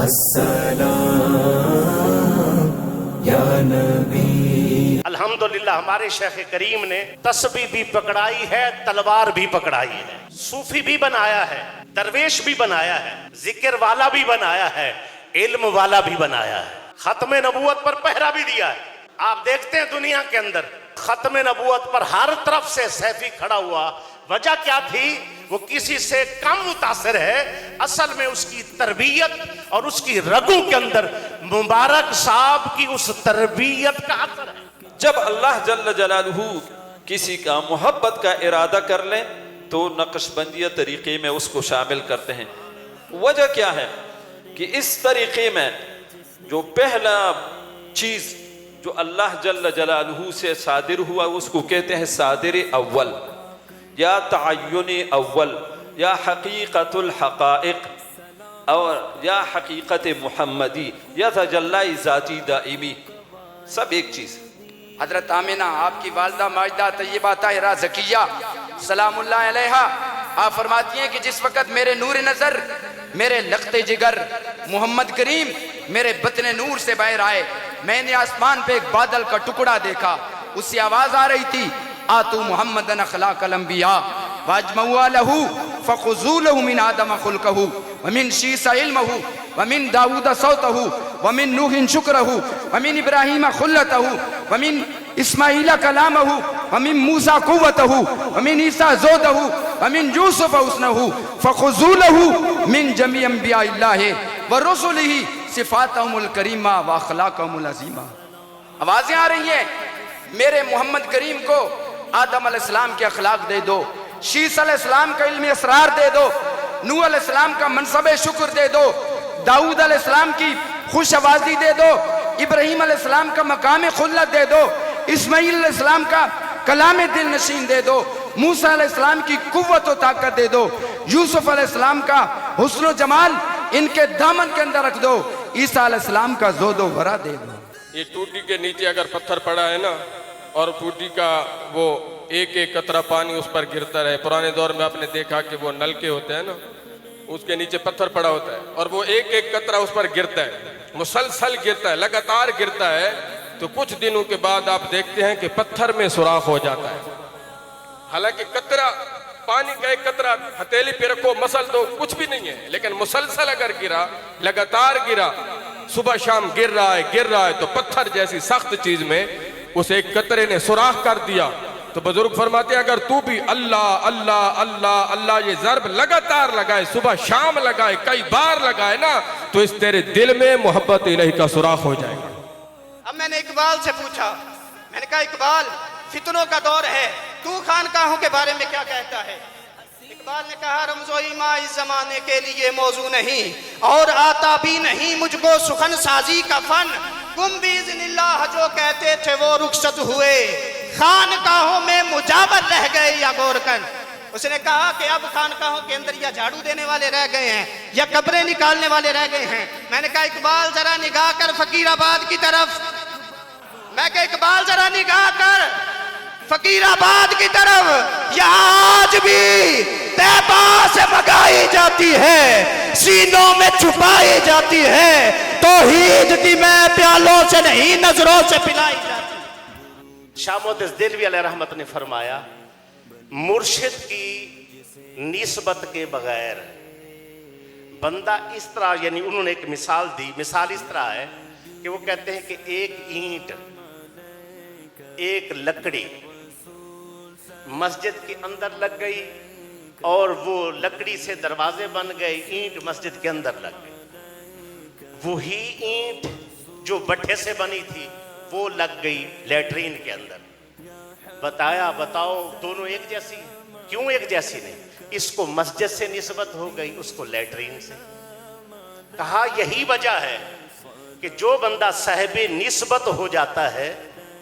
السلام یا نبی۔ الحمدللہ ہمارے شیخ کریم نے تسبیح بھی پکڑائی ہے، تلوار بھی پکڑائی ہے، صوفی بھی بنایا ہے، درویش بھی بنایا ہے، ذکر والا بھی بنایا ہے، علم والا بھی بنایا ہے، ختم نبوت پر پہرا بھی دیا ہے۔ آپ دیکھتے ہیں دنیا کے اندر ختم نبوت پر ہر طرف سے سیفی کھڑا ہوا، وجہ کیا تھی؟ وہ کسی سے کم متاثر ہے، اصل میں اس کی تربیت اور اس کی رگوں کے اندر مبارک صاحب کی اس تربیت کا اثر ہے۔ جب اللہ جل جلالہ کسی کا محبت کا ارادہ کر لیں تو نقش بندیہ طریقے میں اس کو شامل کرتے ہیں۔ وجہ کیا ہے کہ اس طریقے میں جو پہلا چیز جو اللہ جل جلالہ سے صادر ہوا اس کو کہتے ہیں صادر اول یا تعین اول یا حقیقت الحقائق اور یا حقیقت محمدی یا تجلی ذاتی دائمی، سب ایک چیز۔ حضرت آمینہ آپ کی والدہ ماجدہ طیبہ طاہرہ زکیہ سلام اللہ علیہا آپ فرماتی ہیں کہ جس وقت میرے نور نظر، میرے لخت جگر محمد کریم میرے بطن نور سے باہر آئے، میں نے آسمان پہ ایک بادل کا ٹکڑا دیکھا، اس سے آواز آ رہی تھی آتو محمدن اخلاق الانبیاء واجمعوا لہو فخذوا لہو من آدم خلقہو ومن شیس علمہو ومن داود صوتہو ومن نوح شکرہو ومن ابراہیم خلتہو ومن اسماعیل کلامہو ومن موسیٰ قوتہو ومن عیسیٰ زودہو ومن یوسف حسنہو فخذوا لہو من جمیع انبیاء اللہ ورسلہ صفاتہم الکریمہ واخلاقہم العظیمہ۔ آوازیں آ رہی ہیں میرے محمد کریم کو آدم علیہ السلام کے اخلاق دے دو، شیس علیہ السلام کا علم اسرار دے دو، نوح علیہ السلام کا منصب شکر دے دو، داؤد علیہ السلام کی خوش آوازی دے دو، ابراہیم علیہ السلام کا مقام خلت دے دو، اسماعیل علیہ السلام کا کلام دل نشین دے دو، موسیٰ علیہ السلام کی قوت و طاقت دے دو، یوسف علیہ السلام کا حسن و جمال ان کے دامن کے اندر رکھ دو، عیسیٰ علیہ السلام کا زود و ورا دے دو۔ یہ ٹوٹی کے نیچے اگر پتھر پڑا ہے نا اور ٹوٹی کا وہ ایک ایک قطرہ پانی اس پر گرتا رہے، پرانے دور میں آپ نے دیکھا کہ وہ نلکے ہوتے ہیں نا، اس کے نیچے پتھر پڑا ہوتا ہے اور وہ ایک ایک قطرہ اس پر گرتا ہے، مسلسل گرتا ہے، لگاتار گرتا ہے، تو کچھ دنوں کے بعد آپ دیکھتے ہیں کہ پتھر میں سوراخ ہو جاتا ہے۔ حالانکہ قطرہ پانی کا ایک قطرہ ہتھیلی پہ رکھو مسل دو کچھ بھی نہیں ہے، لیکن مسلسل اگر گرا، لگاتار گرا، صبح شام گر رہا ہے تو پتھر جیسی سخت چیز میں اس ایک قطرے نے سوراخ کر دیا۔ تو بزرگ فرماتے ہیں اگر تو بھی اللہ اللہ اللہ اللہ یہ ضرب لگاتار لگائے، صبح شام لگائے، کئی بار لگائے نا، تو اس تیرے دل میں محبت الہی کا سوراخ ہو جائے گا۔ اب میں نے اقبال سے پوچھا، میں نے کہا اقبال فتنوں کا دور ہے، تو خانقاہوں کے بارے میں کیا کہتا ہے؟ اقبال نے کہا رمز و ایماء اس زمانے کے لیے موضوع نہیں اور آتا بھی نہیں مجھ کو سخن سازی کا فن، تم باذن اللہ جو کہتے تھے وہ رخصت ہوئے، خانقاہوں میں مجاور رہ گئے یا گورکن۔ اس نے کہا کہ اب خانقاہوں کے اندر یا جھاڑو دینے والے رہ گئے ہیں یا قبریں نکالنے والے رہ گئے ہیں۔ میں نے کہا اقبال ذرا نگاہ کر فقیر آباد کی طرف، میں کہا اقبال ذرا نگاہ کر فقیر آباد کی طرف، یہاں آج بھی طیبہ سے مگائی جاتی ہے، سینوں میں چھپائی جاتی ہے، توحید کی میں پیالوں سے نہیں نظروں سے پلائی جاتی ہے۔ شاہ محدث دہلوی علیہ رحمت نے فرمایا مرشد کی نسبت کے بغیر بندہ اس طرح، یعنی انہوں نے ایک مثال دی، مثال اس طرح ہے کہ وہ کہتے ہیں کہ ایک اینٹ، ایک لکڑی مسجد کے اندر لگ گئی اور وہ لکڑی سے دروازے بن گئے، اینٹ مسجد کے اندر لگ گئی، وہی اینٹ جو بٹھے سے بنی تھی وہ لگ گئی لیٹرین کے اندر۔ بتاؤ دونوں ایک جیسی؟ کیوں ایک جیسی نہیں؟ اس کو مسجد سے نسبت ہو گئی، اس کو لیٹرین سے۔ کہا یہی وجہ ہے کہ جو بندہ صاحب نسبت ہو جاتا ہے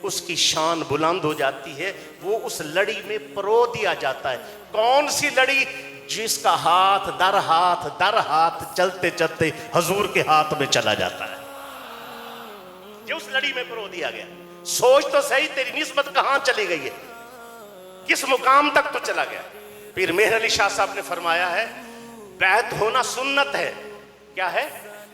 اس کی شان بلند ہو جاتی ہے، وہ اس لڑی میں پرو دیا جاتا ہے۔ کون سی لڑی؟ جس کا ہاتھ در ہاتھ چلتے چلتے حضور کے ہاتھ میں چلا جاتا ہے، جو اس لڑی میں پرو دیا گیا۔ سوچ تو صحیح تیری نسبت کہاں چلی گئی ہے، کس مقام تک تو چلا گیا۔ پیر مہر علی شاہ صاحب نے فرمایا ہے بیعت ہونا سنت ہے۔ کیا ہے؟